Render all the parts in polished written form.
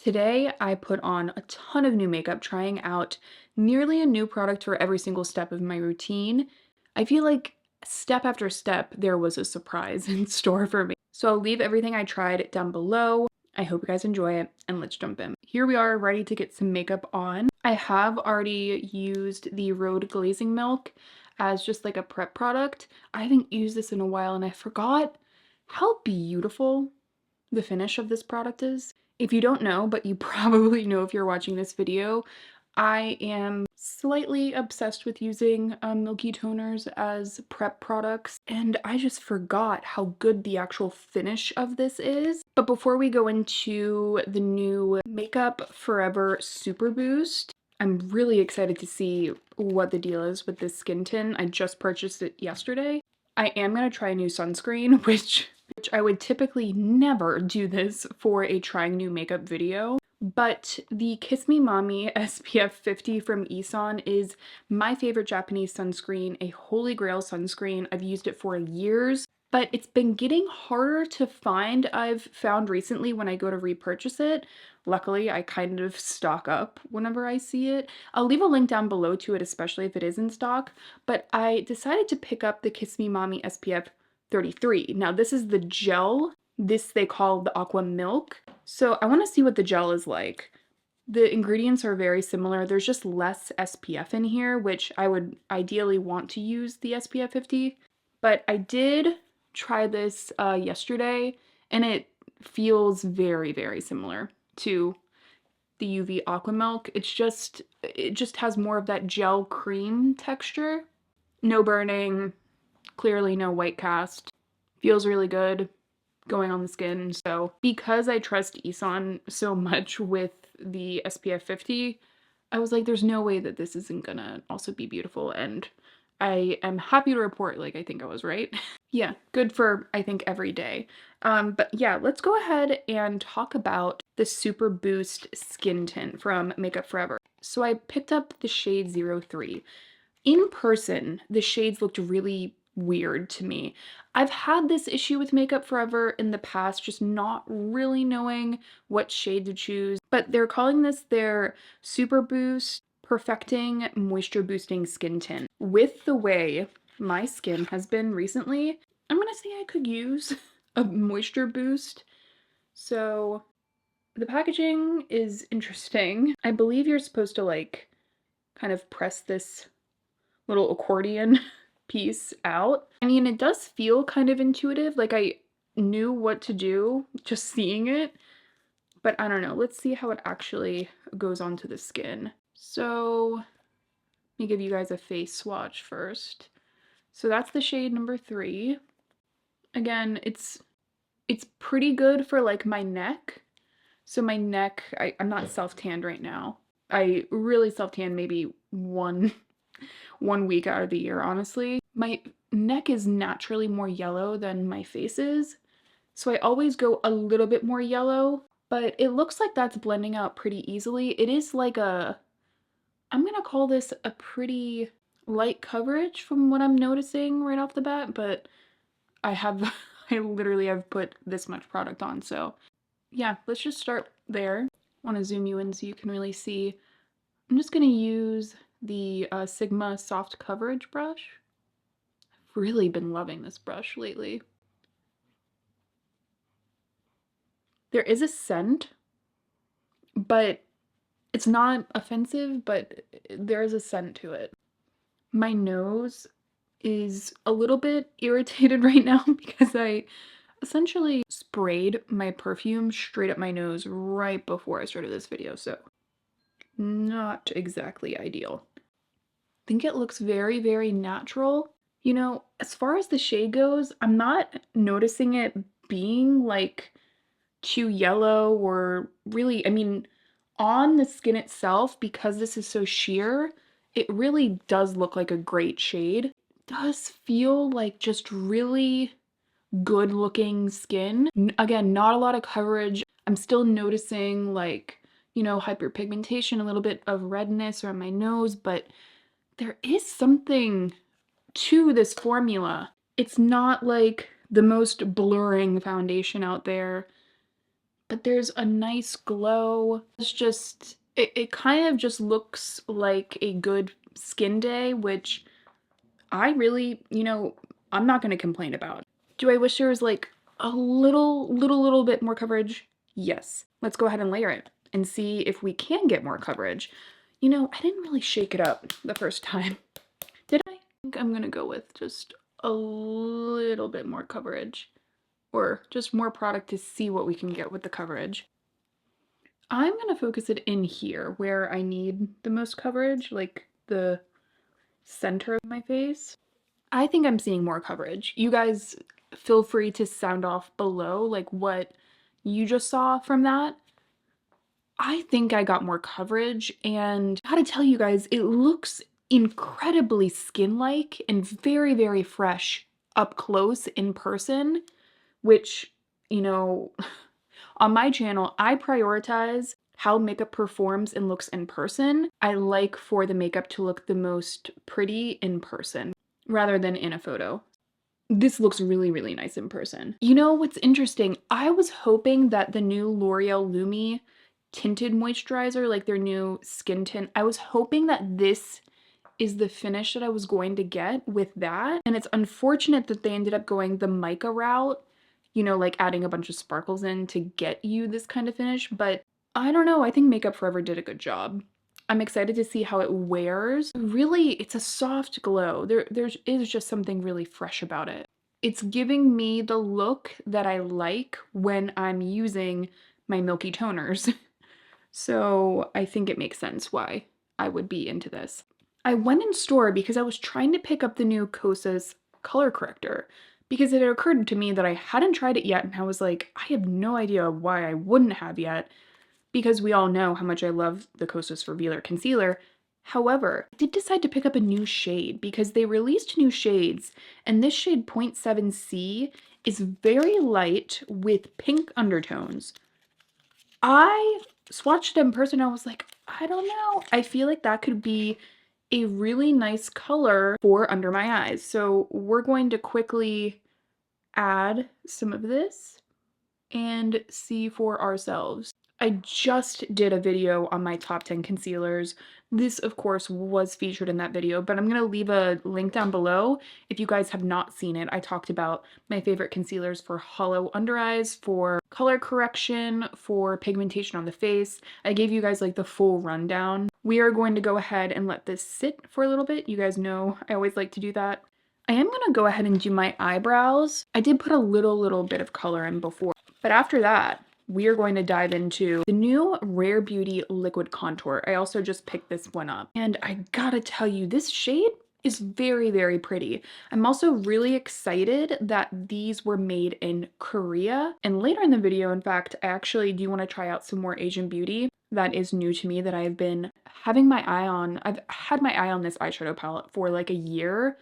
Today, I put on a ton of new makeup, trying out nearly a new product for every single step of my routine. I feel like step after step, there was a surprise in store for me. So I'll leave everything I tried down below. I hope you guys enjoy it, and let's jump in. Here we are, ready to get some makeup on. I have already used the Rhode Glazing Milk as just like a prep product. I haven't used this in a while, and I forgot how beautiful the finish of this product is. If you don't know, but you probably know if you're watching this video, I am slightly obsessed with using milky toners as prep products, and I just forgot how good the actual finish of this is. But before we go into the new Makeup Forever Super Boost, I'm really excited to see what the deal is with this skin tint. I just purchased it yesterday. I am going to try a new sunscreen, which I would typically never do this for a trying new makeup video, but the Kiss Me Mommy SPF 50 from Isan is my favorite Japanese sunscreen, a holy grail sunscreen. I've used it for years, but it's been getting harder to find. I've found recently when I go to repurchase it. Luckily, I kind of stock up whenever I see it. I'll leave a link down below to it, especially if it is in stock, but I decided to pick up the Kiss Me Mommy SPF 33. Now this is the gel. This they call the Aqua Milk. So I want to see what the gel is like. The ingredients are very similar. There's just less SPF in here, which I would ideally want to use the SPF 50. But I did try this yesterday, and it feels very, very similar to the UV Aqua Milk. It just has more of that gel cream texture. No burning, clearly no white cast. Feels really good going on the skin. So because I trust Isan so much with the SPF 50, I was like, there's no way that this isn't gonna also be beautiful. And I am happy to report, like, I think I was right. Yeah, good for, I think, every day. But yeah, let's go ahead and talk about the Super Boost Skin Tint from Makeup Forever. So I picked up the shade 03. In person, the shades looked really weird to me. I've had this issue with Makeup Forever in the past, just not really knowing what shade to choose, but they're calling this their Super Boost Perfecting Moisture Boosting Skin Tint. With the way my skin has been recently, I'm gonna say I could use a moisture boost. So the packaging is interesting. I believe you're supposed to like kind of press this little accordion piece out. I mean, it does feel kind of intuitive, like I knew what to do just seeing it, but I don't know. Let's see how it actually goes onto the skin. So let me give you guys a face swatch first. So that's the shade number 3. Again, it's pretty good for like my neck. So my neck, I'm not self-tanned right now. I really self-tan maybe one week out of the year, honestly. My neck is naturally more yellow than my face is, so I always go a little bit more yellow, but it looks like that's blending out pretty easily. It is like I'm gonna call this a pretty light coverage from what I'm noticing right off the bat, but I literally have put this much product on, so yeah, let's just start there. I want to zoom you in so you can really see. I'm just gonna use the Sigma Soft Coverage brush. I've really been loving this brush lately. There is a scent, but it's not offensive, but there is a scent to it. My nose is a little bit irritated right now because I essentially sprayed my perfume straight up my nose right before I started this video, so not exactly ideal. I think it looks very, very natural. You know, as far as the shade goes, I'm not noticing it being like too yellow or really, I mean, on the skin itself, because this is so sheer, it really does look like a great shade. It does feel like just really good looking skin. Again, not a lot of coverage. I'm still noticing like, you know, hyperpigmentation, a little bit of redness around my nose, but there is something to this formula. It's not like the most blurring foundation out there, but there's a nice glow. It's just, it kind of just looks like a good skin day, which I really, I'm not gonna complain about. Do I wish there was like a little bit more coverage? Yes. Let's go ahead and layer it and see if we can get more coverage. I didn't really shake it up the first time. Did I? I think I'm gonna go with just a little bit more coverage, or just more product to see what we can get with the coverage. I'm gonna focus it in here where I need the most coverage, like the center of my face. I think I'm seeing more coverage. You guys feel free to sound off below like what you just saw from that. I think I got more coverage, and I gotta tell you guys, it looks incredibly skin-like and very, very fresh up close in person, which, on my channel, I prioritize how makeup performs and looks in person. I like for the makeup to look the most pretty in person rather than in a photo. This looks really, really nice in person. You know what's interesting? I was hoping that the new L'Oreal Lumi tinted moisturizer, like their new skin tint, I was hoping that this is the finish that I was going to get with that. And it's unfortunate that they ended up going the mica route, like adding a bunch of sparkles in to get you this kind of finish. But I don't know, I think Makeup Forever did a good job. I'm excited to see how it wears. Really, it's a soft glow. There is just something really fresh about it. It's giving me the look that I like when I'm using my milky toners. So I think it makes sense why I would be into this. I went in store because I was trying to pick up the new Kosas color corrector because it had occurred to me that I hadn't tried it yet, and I was like, I have no idea why I wouldn't have yet, because we all know how much I love the Kosas Revealer Concealer. However, I did decide to pick up a new shade because they released new shades, and this shade 0.7C is very light with pink undertones. I swatched it in person and I was like, I don't know. I feel like that could be a really nice color for under my eyes. So we're going to quickly add some of this and see for ourselves. I just did a video on my top 10 concealers. This, of course, was featured in that video, but I'm going to leave a link down below if you guys have not seen it. I talked about my favorite concealers for hollow under eyes, for color correction, for pigmentation on the face. I gave you guys like the full rundown. We are going to go ahead and let this sit for a little bit. You guys know I always like to do that. I am going to go ahead and do my eyebrows. I did put a little bit of color in before, but after that, we are going to dive into the new Rare Beauty Liquid Contour. I also just picked this one up, and I gotta tell you, this shade is very, very pretty. I'm also really excited that these were made in Korea. And later in the video, in fact, I actually do want to try out some more Asian beauty that is new to me that I've been having my eye on. I've had my eye on this eyeshadow palette for like a year.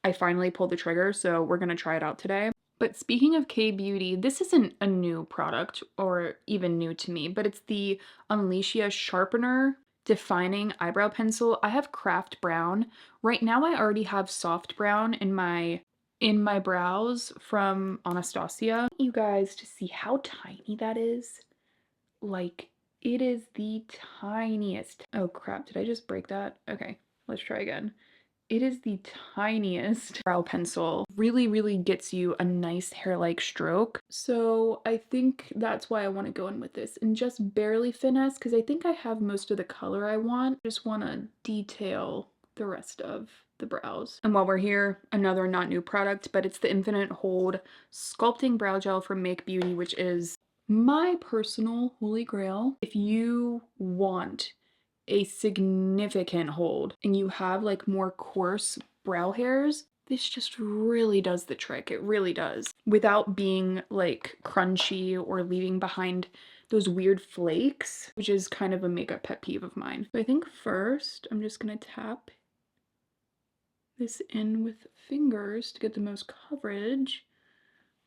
I finally pulled the trigger, so we're gonna try it out today. But speaking of K-beauty, this isn't a new product or even new to me, but it's the Unleashia Sharpener Defining Eyebrow Pencil. I have Craft Brown. Right now I already have Soft Brown in my brows from Anastasia. I want you guys to see how tiny that is. Like, it is the tiniest. Oh crap, did I just break that? Okay, let's try again. It is the tiniest brow pencil. Really gets you a nice hair-like stroke. So I think that's why I want to go in with this and just barely finesse, because I think I have most of the color I want. Just want to detail the rest of the brows. And while we're here, another not new product, but it's the Infinite Hold Sculpting Brow Gel from Make Beauty, which is my personal holy grail. If you want a significant hold and you have like more coarse brow hairs, this just really does the trick. It really does, without being like crunchy or leaving behind those weird flakes, which is kind of a makeup pet peeve of mine. So I think first I'm just gonna tap this in with fingers to get the most coverage.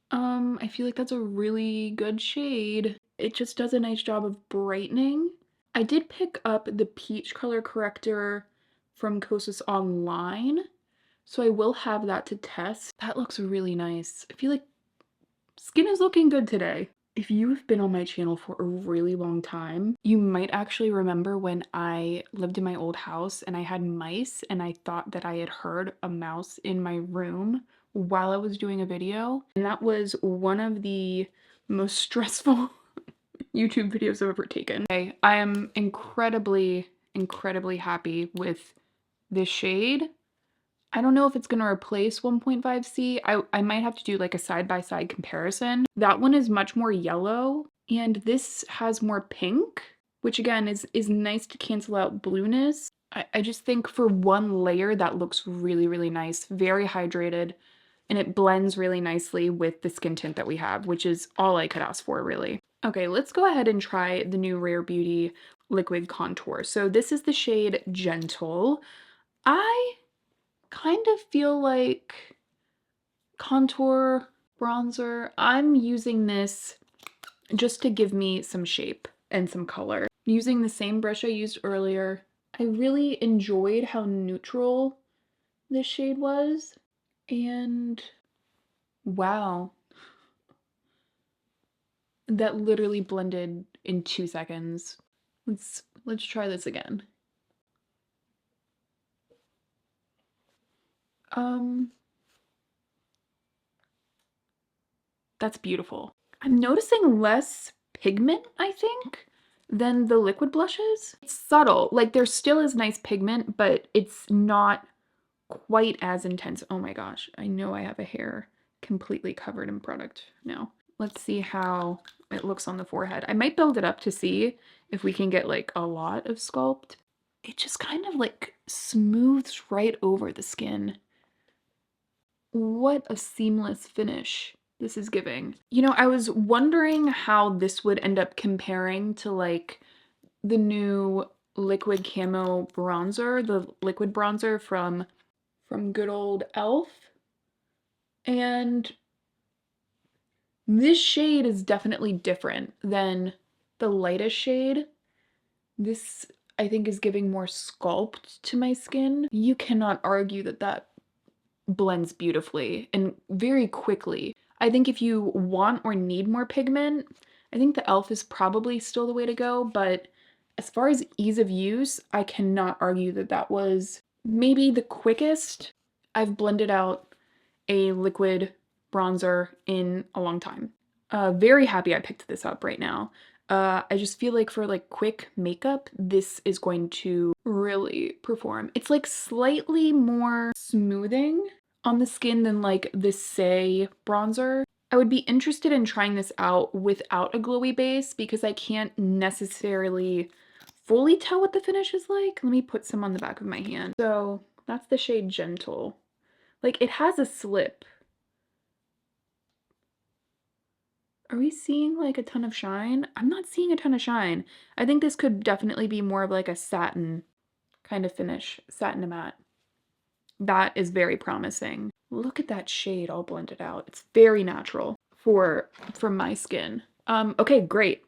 I feel like that's a really good shade. It just does a nice job of brightening. I did pick up the peach color corrector from Kosas online, so I will have that to test. That looks really nice. I feel like skin is looking good today. If you've been on my channel for a really long time, you might actually remember when I lived in my old house and I had mice and I thought that I had heard a mouse in my room while I was doing a video. And that was one of the most stressful YouTube videos I've ever taken. Okay, I am incredibly, incredibly happy with this shade. I don't know if it's going to replace 1.5C. I might have to do like a side-by-side comparison. That one is much more yellow and this has more pink, which again is nice to cancel out blueness. I just think for one layer that looks really, really nice, very hydrated, and it blends really nicely with the skin tint that we have, which is all I could ask for, really. Okay, let's go ahead and try the new Rare Beauty liquid contour. So this is the shade Gentle. I kind of feel like contour bronzer. I'm using this just to give me some shape and some color. Using the same brush I used earlier. I really enjoyed how neutral this shade was. And wow, that literally blended in 2 seconds. Let's try this again. That's beautiful. I'm noticing less pigment, I think, than the liquid blushes. It's subtle. Like, there still is nice pigment, but it's not quite as intense. Oh my gosh, I know I have a hair completely covered in product now. Let's see how it looks on the forehead. I might build it up to see if we can get like a lot of sculpt. It just kind of like smooths right over the skin. What a seamless finish this is giving. You know, I was wondering how this would end up comparing to like the new liquid camo bronzer, the liquid bronzer from good old e.l.f. And this shade is definitely different than the lightest shade. This, I think, is giving more sculpt to my skin. You cannot argue that that blends beautifully and very quickly. I think if you want or need more pigment, I think the e.l.f. is probably still the way to go, but as far as ease of use, I cannot argue that that was maybe the quickest I've blended out a liquid bronzer in a long time. Very happy I picked this up right now. I just feel like for like quick makeup, this is going to really perform. It's like slightly more smoothing on the skin than like the Say bronzer. I would be interested in trying this out without a glowy base because I can't necessarily fully tell what the finish is like. Let me put some on the back of my hand. So that's the shade Gentle. Like, it has a slip. Are we seeing like a ton of shine? I'm not seeing a ton of shine. I think this could definitely be more of like a satin kind of finish, satin matte. That is very promising. Look at that shade all blended out. It's very natural for my skin. Okay, great.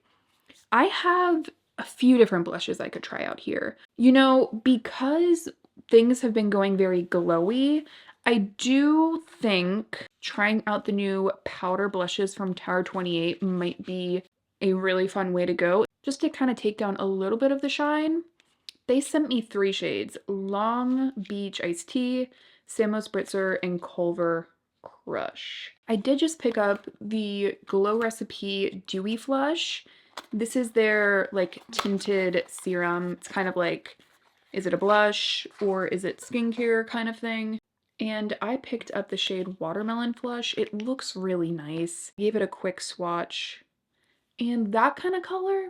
I have a few different blushes I could try out here. You know, because things have been going very glowy, I do think trying out the new powder blushes from Tower28 might be a really fun way to go. Just to kind of take down a little bit of the shine. They sent me 3 shades: Long Beach Iced Tea, Samo Spritzer, and Culver Crush. I did just pick up the Glow Recipe Dewy Flush. This is their like tinted serum. It's kind of like, is it a blush or is it skincare kind of thing? And I picked up the shade Watermelon Flush. It looks really nice. Gave it a quick swatch. And that kind of color,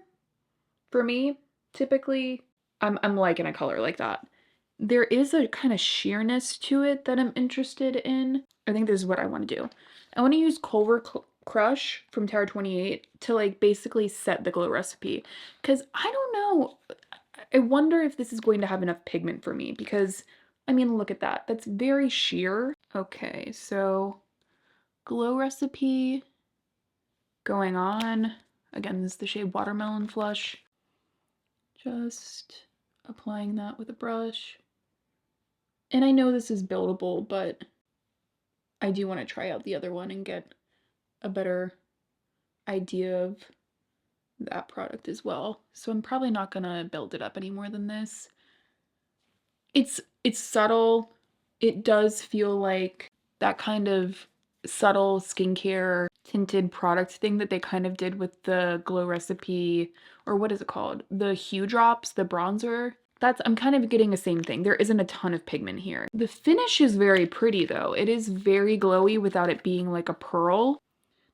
for me, typically, I'm liking a color like that. There is a kind of sheerness to it that I'm interested in. I think this is what I want to do. I want to use Culver Crush from Tower28 to like basically set the glow recipe. Because I don't know, I wonder if this is going to have enough pigment for me because, I mean, look at that. That's very sheer. Okay, so glow recipe going on. Again, this is the shade Watermelon Flush. Just applying that with a brush. And I know this is buildable, but I do want to try out the other one and get a better idea of that product as well. So I'm probably not gonna build it up any more than this. It's subtle. It does feel like that kind of subtle skincare tinted product thing that they kind of did with the Glow Recipe, or what is it called? The Hue Drops, the bronzer. I'm kind of getting the same thing. There isn't a ton of pigment here. The finish is very pretty though. It is very glowy without it being like a pearl.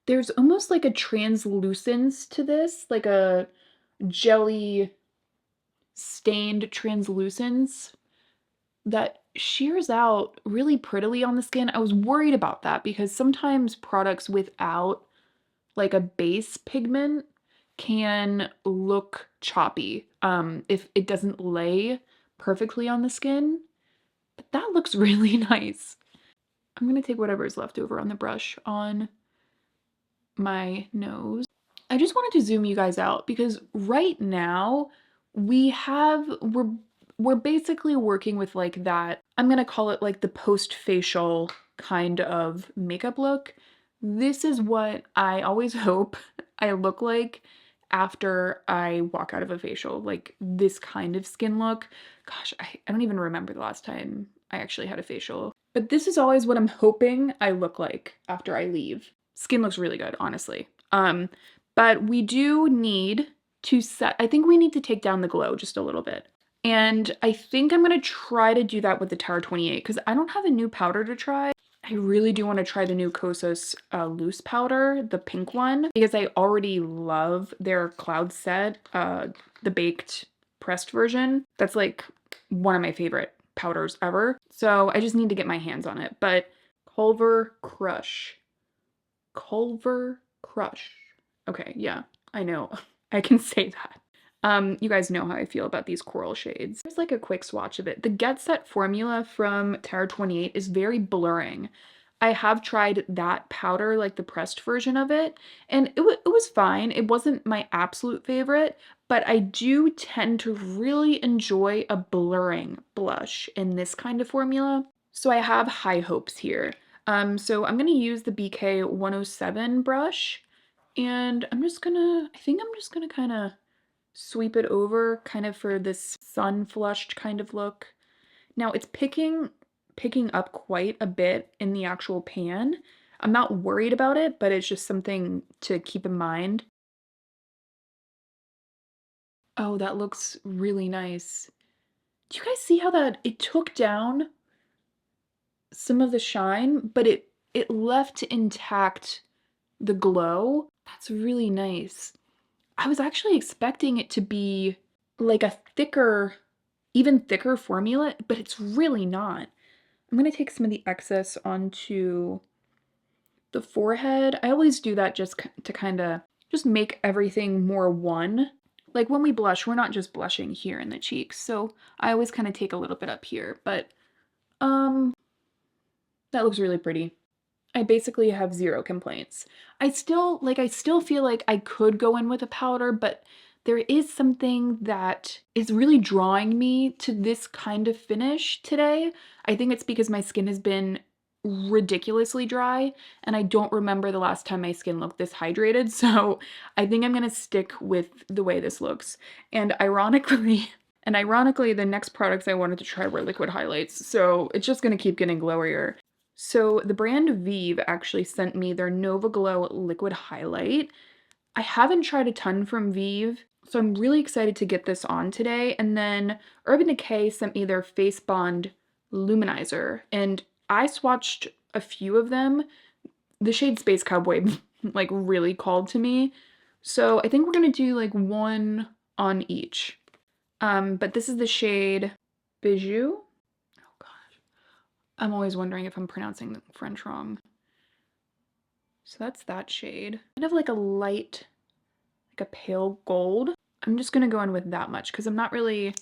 There's almost like a translucence to this, like a jelly stained translucence that shears out really prettily on the skin. I was worried about that because sometimes products without like a base pigment can look choppy if it doesn't lay perfectly on the skin. But that looks really nice. I'm gonna take whatever is left over on the brush on my nose. I just wanted to zoom you guys out because right now we're basically working with like that, I'm gonna call it like the post-facial kind of makeup look. This is what I always hope I look like after I walk out of a facial, like this kind of skin look. Gosh, I don't even remember the last time I actually had a facial. But this is always what I'm hoping I look like after I leave. Skin looks really good, honestly. But we do need to set, I think we need to take down the glow just a little bit. And I think I'm gonna try to do that with the Tower28 because I don't have a new powder to try. I really do want to try the new Kosas loose powder, the pink one, because I already love their Cloud Set, the baked pressed version. That's like one of my favorite powders ever. So I just need to get my hands on it. But Culver Crush. Culver Crush. Okay, yeah, I know. I can say that. You guys know how I feel about these coral shades. Here's like a quick swatch of it. The Get Set formula from Tower28 is very blurring. I have tried that powder, like the pressed version of it, and it was fine. It wasn't my absolute favorite, but I do tend to really enjoy a blurring blush in this kind of formula. So I have high hopes here. So I'm gonna use the BK 107 brush, and I think I'm just gonna kind of sweep it over kind of for this sun flushed kind of look. Now it's picking up quite a bit in the actual pan. I'm not worried about it, but it's just something to keep in mind. Oh, that looks really nice. Do you guys see how it took down some of the shine, but it left intact the glow? That's really nice. I was actually expecting it to be like a thicker, even thicker formula, but it's really not. I'm gonna take some of the excess onto the forehead. I always do that just to kind of just make everything more one. Like when we blush, we're not just blushing here in the cheeks, so I always kind of take a little bit up here, but that looks really pretty. I basically have zero complaints. I still feel like I could go in with a powder, but there is something that is really drawing me to this kind of finish today. I think it's because my skin has been ridiculously dry and I don't remember the last time my skin looked this hydrated, so I think I'm gonna stick with the way this looks. And ironically, the next products I wanted to try were liquid highlights, so it's just gonna keep getting glowier. So the brand Vieve actually sent me their Nova Glow liquid highlight. I haven't tried a ton from Vieve, so I'm really excited to get this on today. And then Urban Decay sent me their Face Bond Luminizer, and I swatched a few of them. The shade Space Cowboy like really called to me. So I think we're gonna do like one on each. But this is the shade Bijou. I'm always wondering if I'm pronouncing the French wrong. So that's that shade. Kind of like a light, like a pale gold. I'm just gonna go in with that much because I'm not really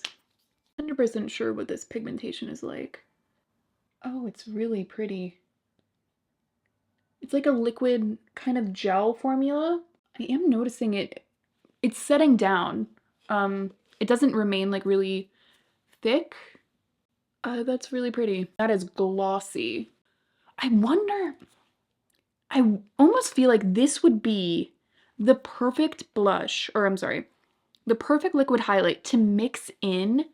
100% sure what this pigmentation is like. Oh, it's really pretty. It's like a liquid kind of gel formula. I am noticing it's setting down. It doesn't remain like really thick. That's really pretty. That is glossy. I wonder, I almost feel like this would be the perfect blush, or I'm sorry, the perfect liquid highlight to mix in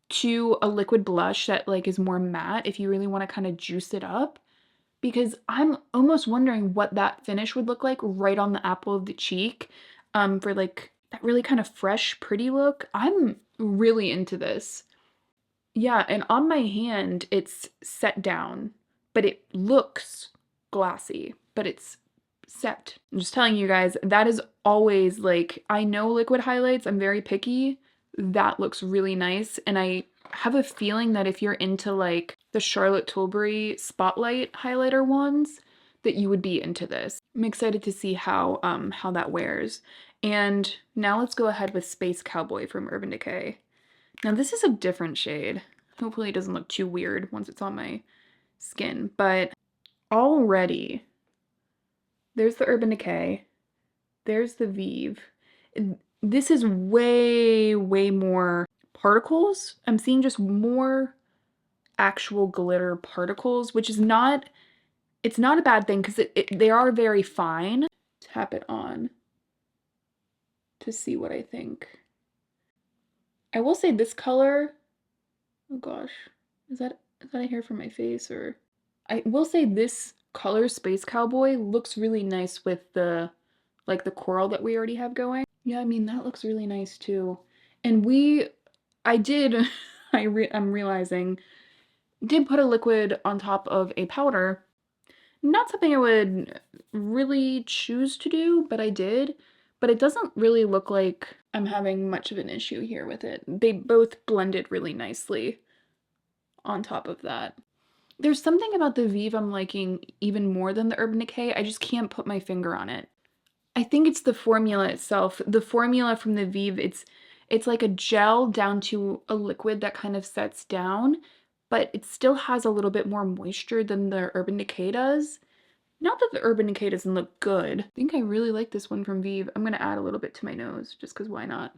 to a liquid blush that like is more matte if you really want to kind of juice it up, because I'm almost wondering what that finish would look like right on the apple of the cheek, for like that really kind of fresh, pretty look. I'm really into this. Yeah, and on my hand, it's set down, but it looks glassy, but it's set. I'm just telling you guys, that is always like, I know liquid highlights, I'm very picky. That looks really nice, and I have a feeling that if you're into like the Charlotte Tilbury Spotlight highlighter ones, that you would be into this. I'm excited to see how that wears. And now let's go ahead with Space Cowboy from Urban Decay. Now this is a different shade. Hopefully it doesn't look too weird once it's on my skin, but already there's the Urban Decay, there's the Vieve. This is way, way more particles. I'm seeing just more actual glitter particles, which is not, it's not a bad thing because they are very fine. Tap it on to see what I think. I will say this color, oh gosh, is that a hair from my face? Or I will say this color, Space Cowboy, looks really nice with the like the coral that we already have going. Yeah, I mean that looks really nice too. And I did I'm realizing, did put a liquid on top of a powder. Not something I would really choose to do, but I did. But it doesn't really look like I'm having much of an issue here with it. They both blended really nicely on top of that. There's something about the Vieve I'm liking even more than the Urban Decay. I just can't put my finger on it. I think it's the formula itself. The formula from the Vieve, it's like a gel down to a liquid that kind of sets down, but it still has a little bit more moisture than the Urban Decay does. Not that the Urban Decay doesn't look good. I think I really like this one from Vieve. I'm gonna add a little bit to my nose just because why not?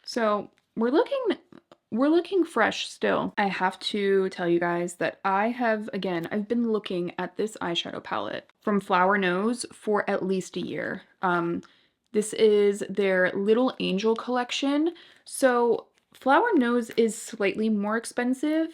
So we're looking fresh still. I have to tell you guys that I've been looking at this eyeshadow palette from Flower Nose for at least a year. This is their Little Angel collection. So Flower Nose is slightly more expensive.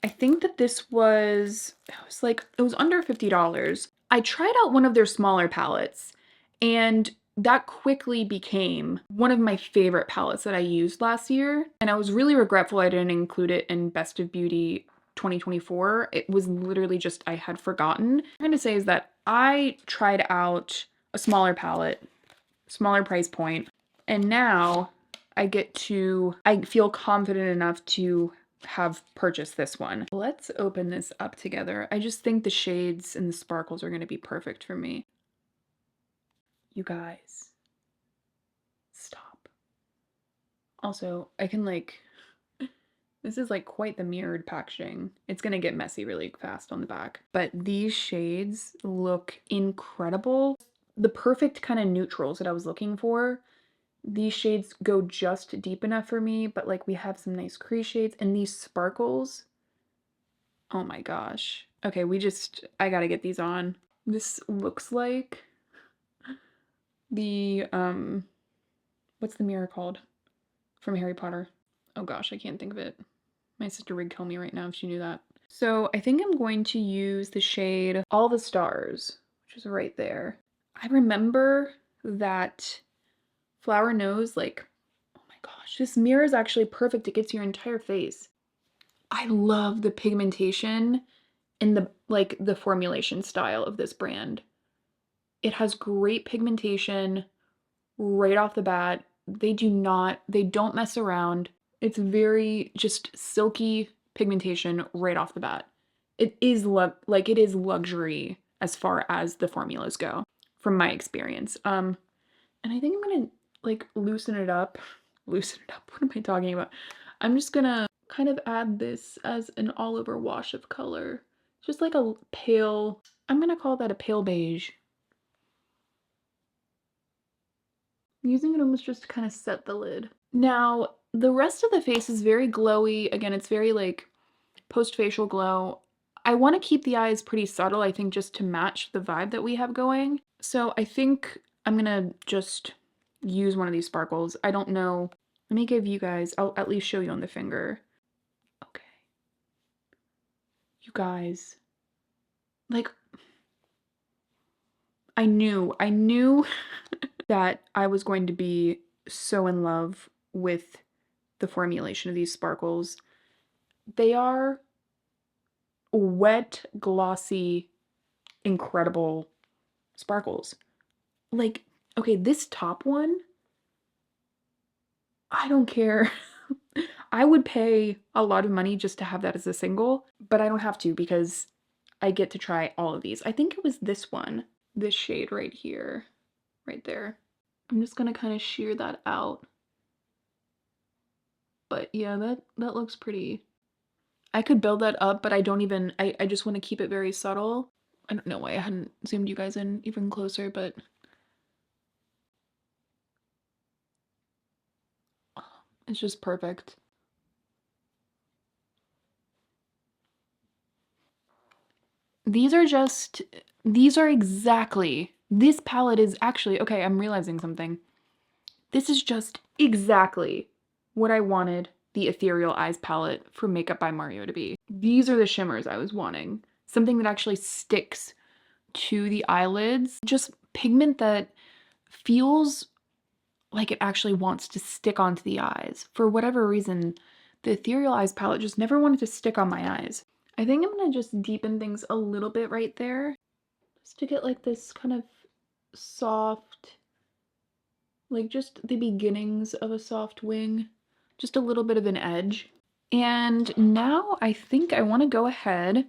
I think that this was, it was under $50. I tried out one of their smaller palettes, and that quickly became one of my favorite palettes that I used last year, and I was really regretful I didn't include it in Best of Beauty 2024. It was literally just I had forgotten. What I'm trying to say is that I tried out a smaller palette, smaller price point, and now I feel confident enough to have purchased this one. Let's open this up together. I just think the shades and the sparkles are going to be perfect for me. You guys, stop. Also, I can this is like quite the mirrored packaging. It's gonna get messy really fast on the back. But these shades look incredible. The perfect kind of neutrals that I was looking for. These shades go just deep enough for me, but like we have some nice crease shades, and these sparkles. Oh my gosh. Okay, I gotta get these on. This looks like the, what's the mirror called from Harry Potter? Oh gosh, I can't think of it. My sister would kill me right now if she knew that. So I think I'm going to use the shade All the Stars, which is right there. I remember that Flower Nose, like, oh my gosh, this mirror is actually perfect. It gets your entire face. I love the pigmentation and the formulation style of this brand. It has great pigmentation right off the bat. They don't mess around. It's very just silky pigmentation right off the bat. It is it is luxury as far as the formulas go, from my experience. And I think I'm gonna loosen it up. Loosen it up. What am I talking about? I'm just gonna kind of add this as an all over wash of color. Just like a pale, I'm gonna call that a pale beige. I'm using it almost just to kind of set the lid. Now, the rest of the face is very glowy. Again, it's very like post-facial glow. I want to keep the eyes pretty subtle, I think, just to match the vibe that we have going. So I think I'm gonna just use one of these sparkles. I don't know. Let me give you guys, I'll at least show you on the finger. Okay. You guys, like, I knew that I was going to be so in love with the formulation of these sparkles. They are wet, glossy, incredible sparkles. Like, okay, this top one, I don't care. I would pay a lot of money just to have that as a single, but I don't have to because I get to try all of these. I think it was this one, this shade right here, right there. I'm just gonna kind of shear that out. But yeah, that looks pretty. I could build that up, but I don't even, I just want to keep it very subtle. I don't know why I hadn't zoomed you guys in even closer, but it's just perfect. These are exactly, this palette is actually, okay, I'm realizing something. This is just exactly what I wanted the Ethereal Eyes palette for Makeup by Mario to be. These are the shimmers I was wanting. Something that actually sticks to the eyelids. Just pigment that feels like it actually wants to stick onto the eyes. For whatever reason, the Ethereal Eyes palette just never wanted to stick on my eyes. I think I'm gonna just deepen things a little bit right there, just to get like this kind of soft, like just the beginnings of a soft wing, just a little bit of an edge. And now I think I want to go ahead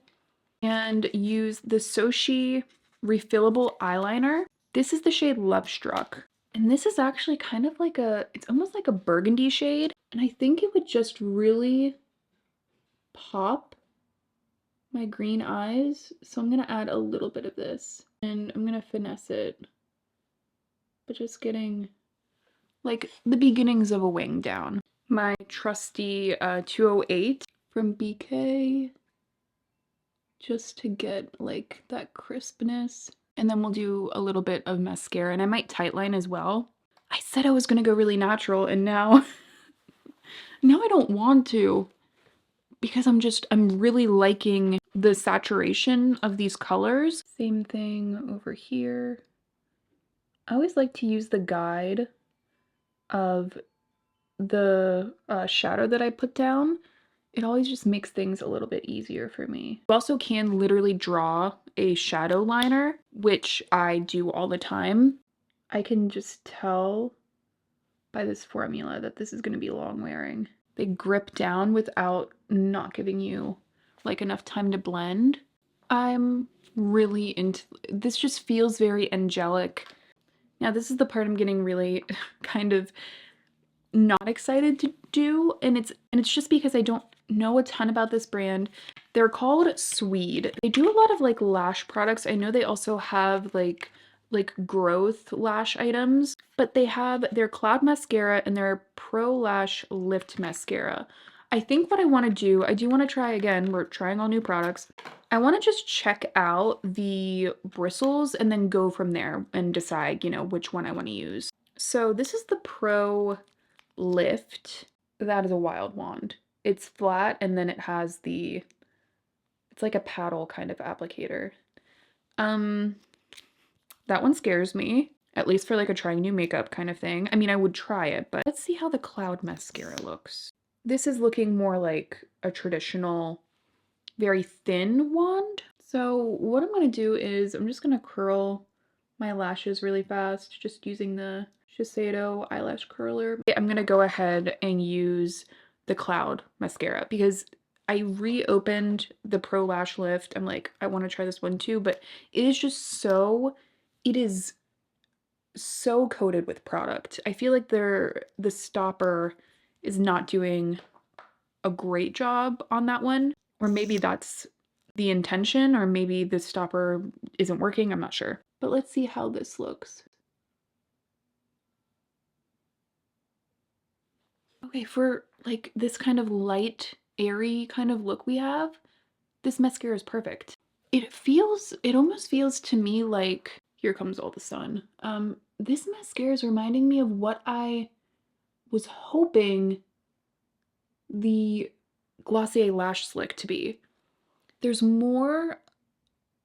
and use the Soshi refillable eyeliner. This is the shade Love Struck. And this is actually kind of like it's almost like a burgundy shade. And I think it would just really pop my green eyes. So I'm gonna add a little bit of this and I'm gonna finesse it, but just getting like the beginnings of a wing down. My trusty 208 from BK, just to get like that crispness. And then we'll do a little bit of mascara, and I might tightline as well. I said I was gonna go really natural, and now now I don't want to, because I'm really liking the saturation of these colors. Same thing over here. I always like to use the guide of the shadow that I put down. It always just makes things a little bit easier for me. You also can literally draw a shadow liner, which I do all the time. I can just tell by this formula that this is going to be long wearing. They grip down without not giving you like enough time to blend. I'm really into this, just feels very angelic. Now this is the part I'm getting really kind of not excited to do, and it's just because I don't know a ton about this brand. They're called Swede. They do a lot of like lash products. I know they also have like growth lash items, but they have their cloud mascara and their pro lash lift mascara. I think what I want to do, I do want to try again, we're trying all new products. I want to just check out the bristles and then go from there and decide, you know, which one I want to use. So this is the Pro Lift. That is a wild wand. It's flat and then it has it's like a paddle kind of applicator. That one scares me, at least for like a trying new makeup kind of thing. I mean, I would try it, but let's see how the cloud mascara looks. This is looking more like a traditional, very thin wand. So what I'm gonna do is I'm just gonna curl my lashes really fast, just using the Shiseido eyelash curler. I'm gonna go ahead and use the cloud mascara because I reopened the Pro Lash Lift. I'm like, I want to try this one too, but it is just it is so coated with product. I feel like the stopper is not doing a great job on that one, or maybe that's the intention, or maybe the stopper isn't working, I'm not sure. But let's see how this looks. Okay, for like this kind of light, airy kind of look we have, this mascara is perfect. It almost feels to me like Here comes all the sun. This mascara is reminding me of what I was hoping the Glossier Lash Slick to be. There's more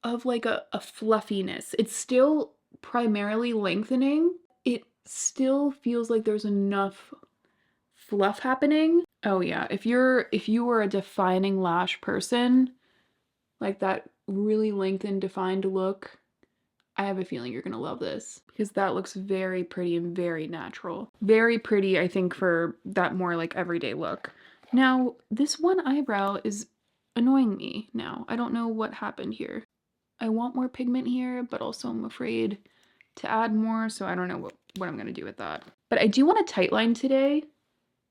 of like a fluffiness. It's still primarily lengthening. It still feels like there's enough fluff happening. Oh yeah, if you were a defining lash person, like that really lengthened defined look, I have a feeling you're gonna love this because that looks very pretty and very natural. Very pretty, I think, for that more like everyday look. Now, this one eyebrow is annoying me now. I don't know what happened here. I want more pigment here, but also I'm afraid to add more, so I don't know what I'm gonna do with that. But I do want a tight line today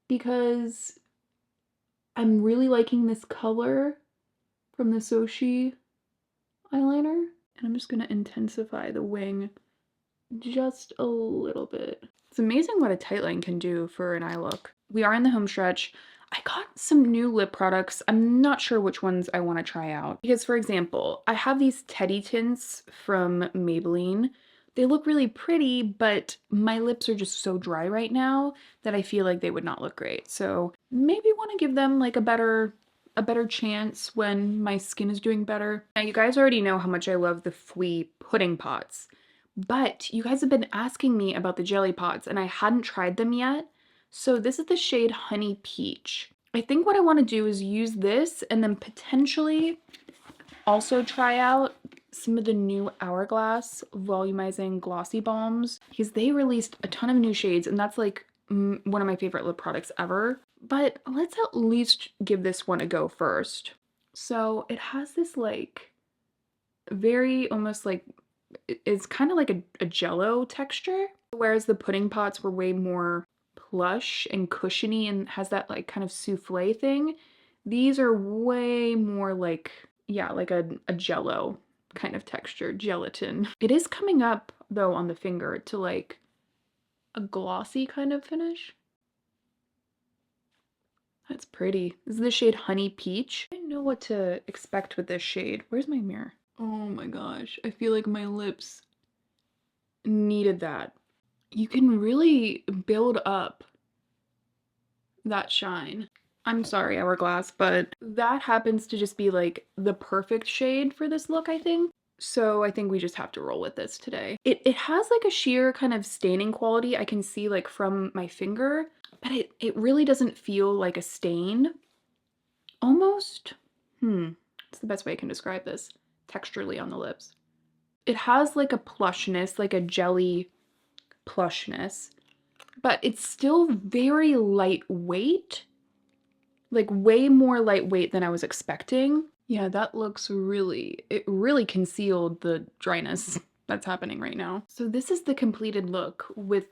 because I'm really liking this color from the Sochi eyeliner. And I'm just gonna intensify the wing just a little bit. It's amazing what a tight line can do for an eye look. We are in the home stretch. I got some new lip products. I'm not sure which ones I want to try out. Because for example, I have these Teddy tints from Maybelline. They look really pretty, but my lips are just so dry right now that I feel like they would not look great. So maybe want to give them like a better chance when my skin is doing better. Now you guys already know how much I love the Fwee pudding pots. But you guys have been asking me about the jelly pots and I hadn't tried them yet. So this is the shade Honey Peach. I think what I want to do is use this and then potentially also try out some of the new Hourglass volumizing glossy balms because they released a ton of new shades and that's like one of my favorite lip products ever. But let's at least give this one a go first. So it has this like very almost like it's kind of like a jello texture, whereas the pudding pots were way more plush and cushiony and has that like kind of souffle thing. These are way more like, yeah, like a jello kind of texture, gelatin. It is coming up though on the finger to like a glossy kind of finish. That's pretty. This is the shade Honey Peach. I didn't know what to expect with this shade. Where's my mirror? Oh my gosh, I feel like my lips needed that. You can really build up that shine. I'm sorry, Hourglass, but that happens to just be like the perfect shade for this look, I think. So I think we just have to roll with this today. It has like a sheer kind of staining quality I can see like from my finger, but it really doesn't feel like a stain. Almost, it's the best way I can describe this, texturally on the lips. It has like a plushness, like a jelly plushness, but it's still very lightweight, like way more lightweight than I was expecting. Yeah, that looks really, it really concealed the dryness that's happening right now. So this is the completed look with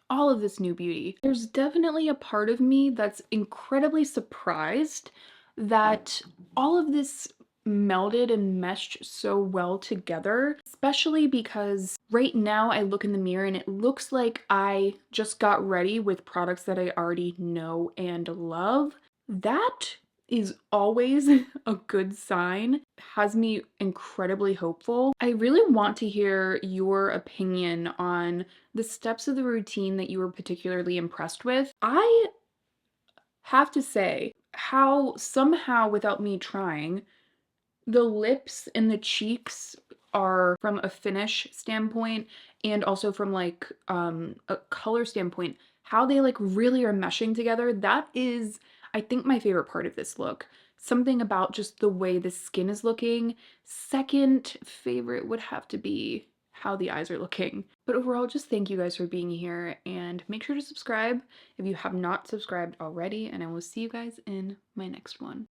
all of this new beauty. There's definitely a part of me that's incredibly surprised that all of this melded and meshed so well together, especially because right now I look in the mirror and it looks like I just got ready with products that I already know and love. That is always a good sign. It has me incredibly hopeful. I really want to hear your opinion on the steps of the routine that you were particularly impressed with. I have to say how somehow without me trying, the lips and the cheeks are from a finish standpoint and also from like a color standpoint, how they like really are meshing together. That is, I think, my favorite part of this look. Something about just the way the skin is looking. Second favorite would have to be how the eyes are looking. But overall, just thank you guys for being here and make sure to subscribe if you have not subscribed already, and I will see you guys in my next one.